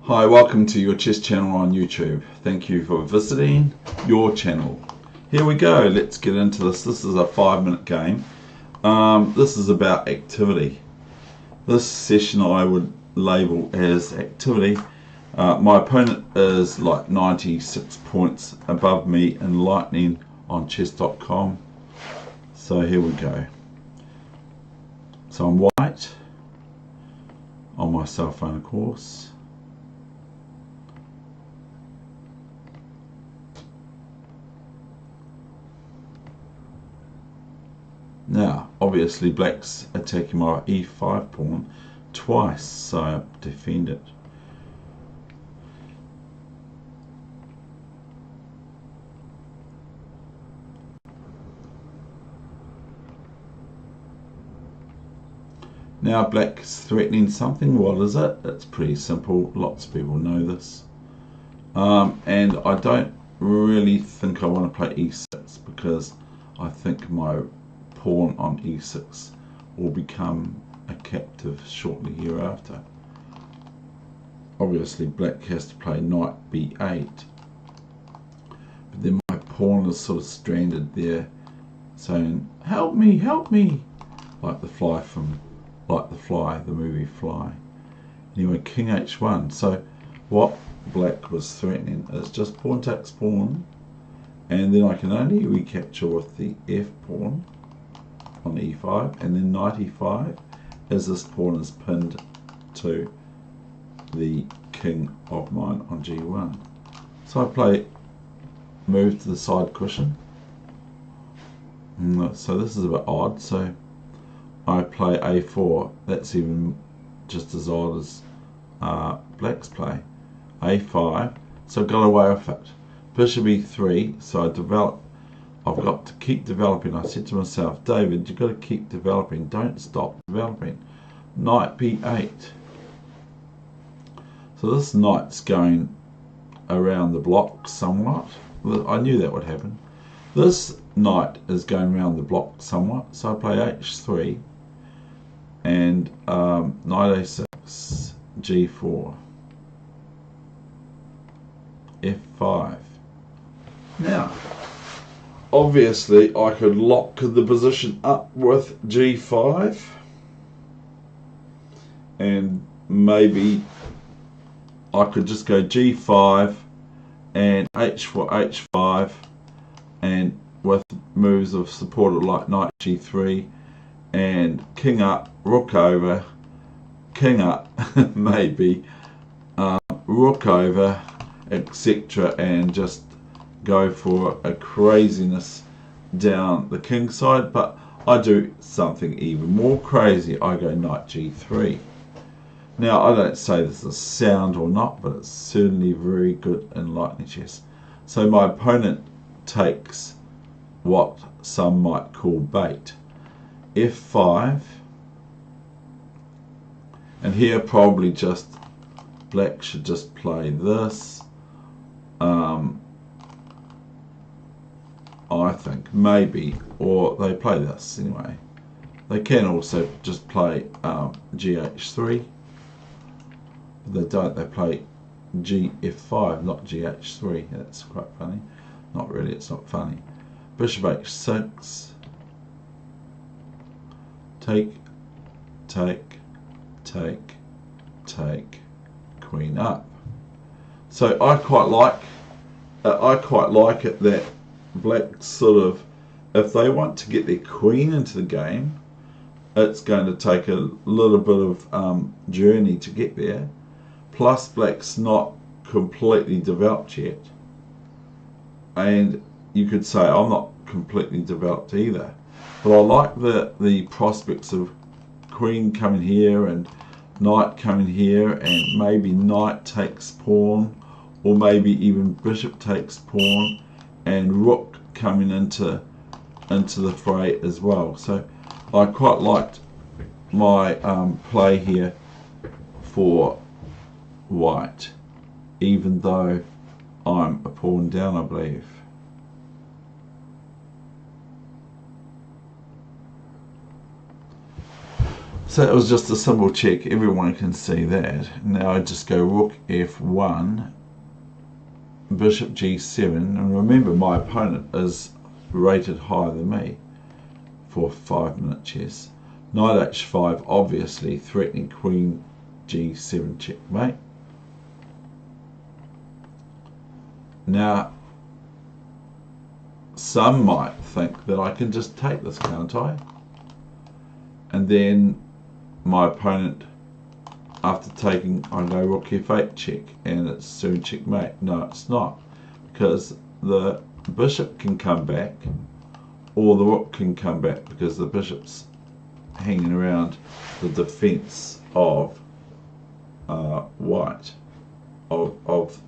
Hi, welcome to your chess channel on YouTube. Thank you for visiting your channel. Here we go, let's get into this. This is a 5-minute game. This is about activity. This session I would label as activity. My opponent is like 96 points above me in Lightning on chess.com. So here we go. So I'm white on my cell phone, of course. Now, obviously black's attacking my e5 pawn twice, so I defend it. Now black is threatening something. What is it? It's pretty simple. Lots of people know this. And I don't really think I want to play e6 because I think my pawn on e6 will become a captive shortly hereafter. Obviously black has to play knight b8, but then my pawn is sort of stranded there saying help me, like the fly from the movie Fly. Anyway, king h1. So what black was threatening is just pawn takes pawn, and then I can only recapture with the f pawn on e5, and then knight e5 as this pawn is pinned to the king of mine on g1. So I play move to the side cushion. So this is a bit odd. So I play a4. That's even just as odd as black's play. a5. So I got away with it. Bishop e3. So I've got to keep developing. I said to myself, David, you've got to keep developing. Don't stop developing. Knight b8. So this knight's going around the block somewhat. I knew that would happen. This knight is going around the block somewhat. So I play h3 and knight a6, g4, f5. Now, obviously I could lock the position up with g5 and maybe I could just go g5 and h4, h5, and with moves of supported like knight g3 and king up, rook over, king up, maybe rook over, etc., and just go for a craziness down the king side. But I do something even more crazy. I go knight g3. Now I don't say this is sound or not, but it's certainly very good in Lightning chess. So my opponent takes what some might call bait. f5, and here probably just black should just play this. I think maybe, or they play this anyway. They can also just play gh3. They don't, they play gf5, not gh3. That's quite funny. Not really, it's not funny. Bishop h6, take, queen up. So I quite like it that black sort of, if they want to get their queen into the game, it's going to take a little bit of journey to get there. Plus black's not completely developed yet, and you could say I'm not completely developed either, but I like the prospects of queen coming here and knight coming here, and maybe knight takes pawn, or maybe even bishop takes pawn, and rook coming into the fray as well. So I quite liked my play here for white, even though I'm a pawn down, I believe. So it was just a simple check, everyone can see that. Now I just go rook f1, bishop g7, and remember my opponent is rated higher than me for 5-minute chess. Knight h5, obviously threatening queen g7 checkmate. Now, some might think that I can just take this, can't I? And then my opponent, after taking, I go rook f8 check, and it's soon checkmate. No, it's not, because the bishop can come back, or the rook can come back, because the bishop's hanging around the defense of white, of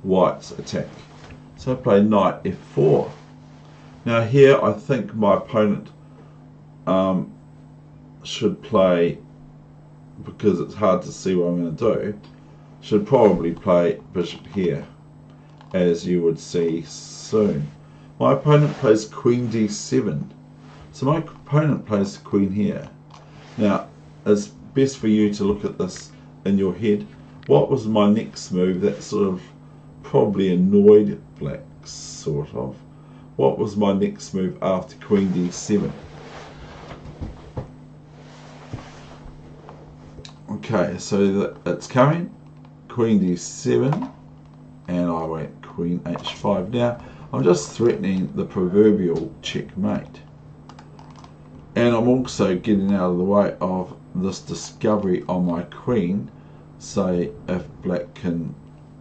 white's attack. So I play knight f4. Now here I think my opponent should play, because it's hard to see what I'm going to do, should probably play bishop here, as you would see soon. My opponent plays queen d7. So my opponent plays the queen here. Now, it's best for you to look at this in your head. What was my next move that sort of probably annoyed black, sort of? What was my next move after queen d7? Okay, so it's coming. Queen d7, and I went queen h5. Now, I'm just threatening the proverbial checkmate. And I'm also getting out of the way of this discovery on my queen, say if black can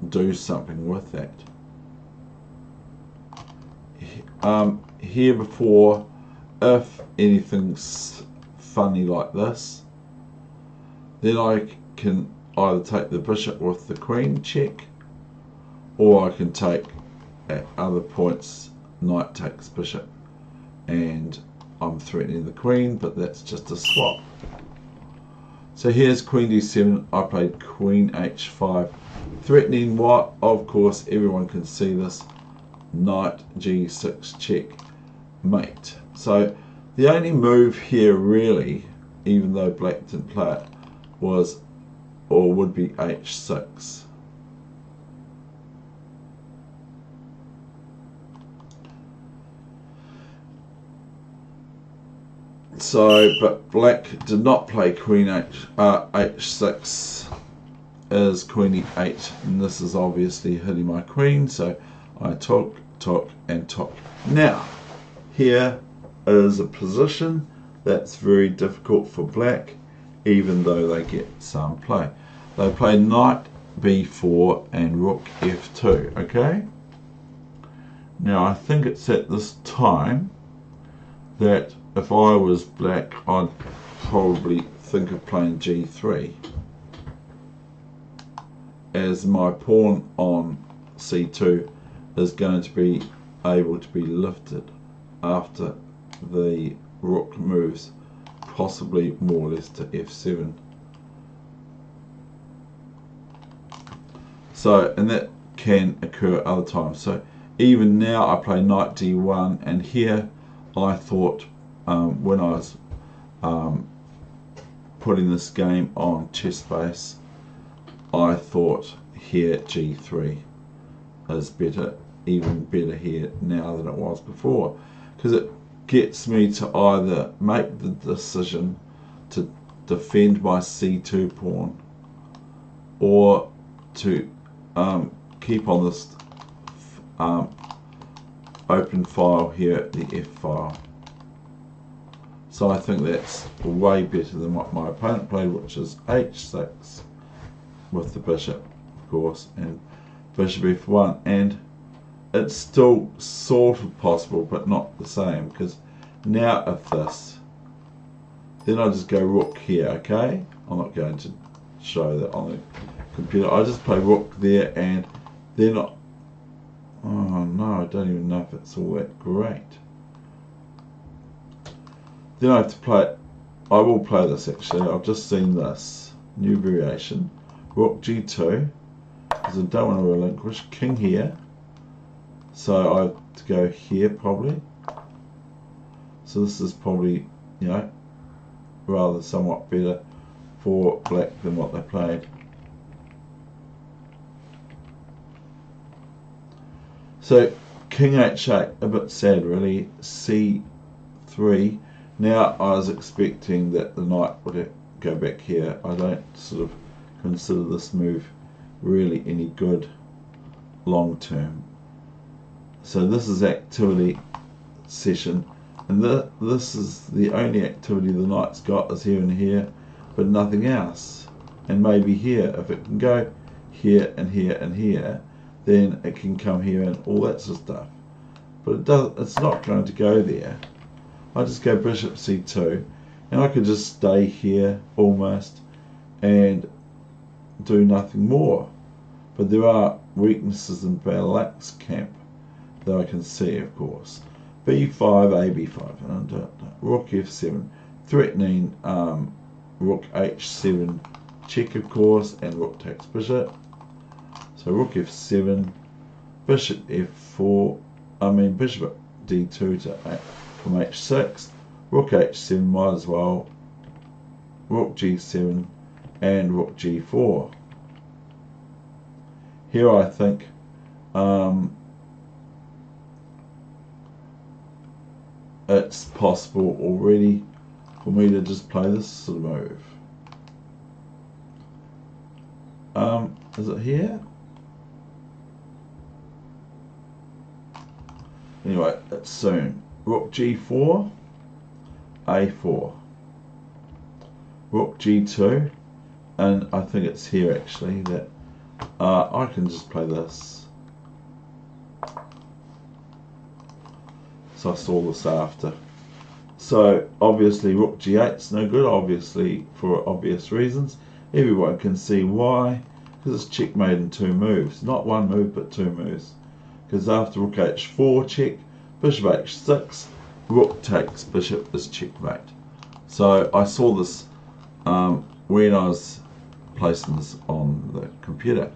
do something with that. Here before, if anything's funny like this, then I can either take the bishop with the queen check, or I can take at other points knight takes bishop, and I'm threatening the queen, but that's just a swap. So here's queen d7, I played queen h5, threatening what? Of course, everyone can see this, knight g6 check mate. So the only move here really, even though black didn't play it, was, or would be, h6. So, but black did not play queen h6 as queen e8, and this is obviously hitting my queen, so I took, and took. Now, here is a position that's very difficult for black, even though they get some play. They play knight b4 and rook f2, okay? Now, I think it's at this time that if I was black, I'd probably think of playing g3, as my pawn on c2 is going to be able to be lifted after the rook moves possibly more or less to f7. So, and that can occur other times. So even now I play knight d1, and here I thought when I was putting this game on ChessBase, I thought here g3 is better, even better here now than it was before, because it gets me to either make the decision to defend my c2 pawn, or to keep on this open file here, the f file. So I think that's way better than what my opponent played, which is h6 with the bishop, of course, and bishop f1, and it's still sort of possible but not the same, because now if this, then I just go rook here, okay? I'm not going to show that on the computer. I just play rook there, and then oh no, I don't even know if it's all that great. Then I have to play, I will play this actually, I've just seen this new variation, rook g2, because I don't want to relinquish, king here, so I have to go here probably. So this is probably, you know, rather somewhat better for black than what they played. So king h8, a bit sad really. c3. Now I was expecting that the knight would go back here. I don't sort of consider this move really any good long term. So this is activity session, and this is the only activity the knight's got is here and here, but nothing else. And maybe here, if it can go here and here and here, then it can come here and all that sort of stuff. But it's not going to go there. I just go bishop c2, and I could just stay here almost and do nothing more. But there are weaknesses in black's camp that I can see, of course. b5, ab5, and rook f7, threatening rook h7 check, of course, and rook takes bishop. So rook f7, bishop f4, bishop d2 to from h6, rook h7 might as well, rook g7, and rook g4. Here I think it's possible already for me to just play this sort of move. Is it here? Anyway, it's soon. Rook g4, a4, rook g2, and I think it's here actually that I can just play this. So I saw this after. So obviously rook g8 is no good, obviously for obvious reasons. Everyone can see why, because it's checkmate in 2 moves. Not 1 move, but 2 moves. Because after rook h4 check, bishop h6, rook takes bishop is checkmate. So I saw this when I was placing this on the computer.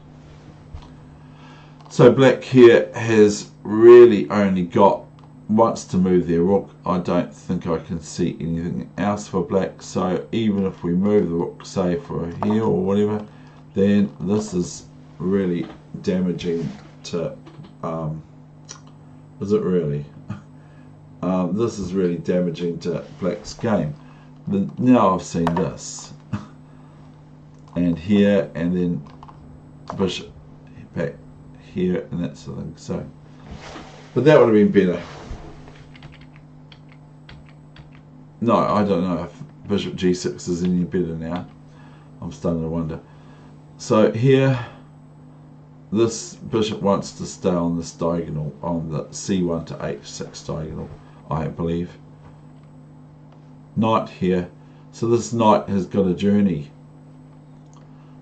So black here has really only got once to move their rook. I don't think I can see anything else for black. So even if we move the rook, say for here or whatever, then this is really damaging to is it really? This is really damaging to black's game. But now I've seen this and here, and then bishop back here and that sort of thing. So, but that would have been better. No, I don't know if bishop g6 is any better now. I'm starting to wonder. So here, this bishop wants to stay on this diagonal, on the c1 to h6 diagonal, I believe. Knight here. So this knight has got a journey.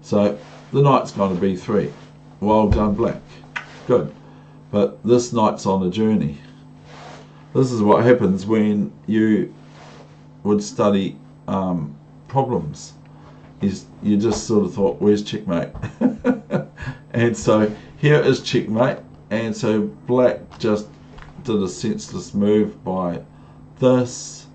So the knight's gone to b3. Well done, black. Good. But this knight's on a journey. This is what happens when you would study problems. You just sort of thought, where's checkmate? And so here is checkmate, and so black just did a senseless move by this.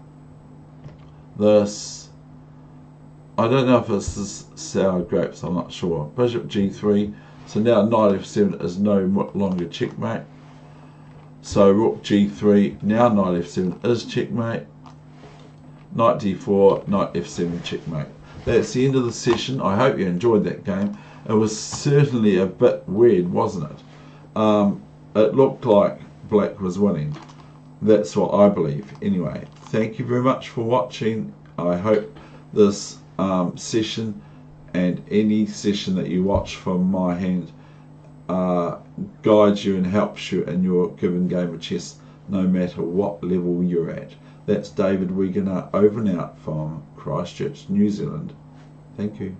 I don't know if it's this sour grapes, I'm not sure. Bishop g3, so now knight f7 is no longer checkmate. So rook g3, now knight f7 is checkmate. Knight d4, knight f7 checkmate. That's the end of the session. I hope you enjoyed that game. It was certainly a bit weird, wasn't it? It looked like black was winning. That's what I believe. Anyway, thank you very much for watching. I hope this session and any session that you watch from my hand guides you and helps you in your given game of chess, no matter what level you're at. That's David Wegener over and out from Christchurch, New Zealand. Thank you.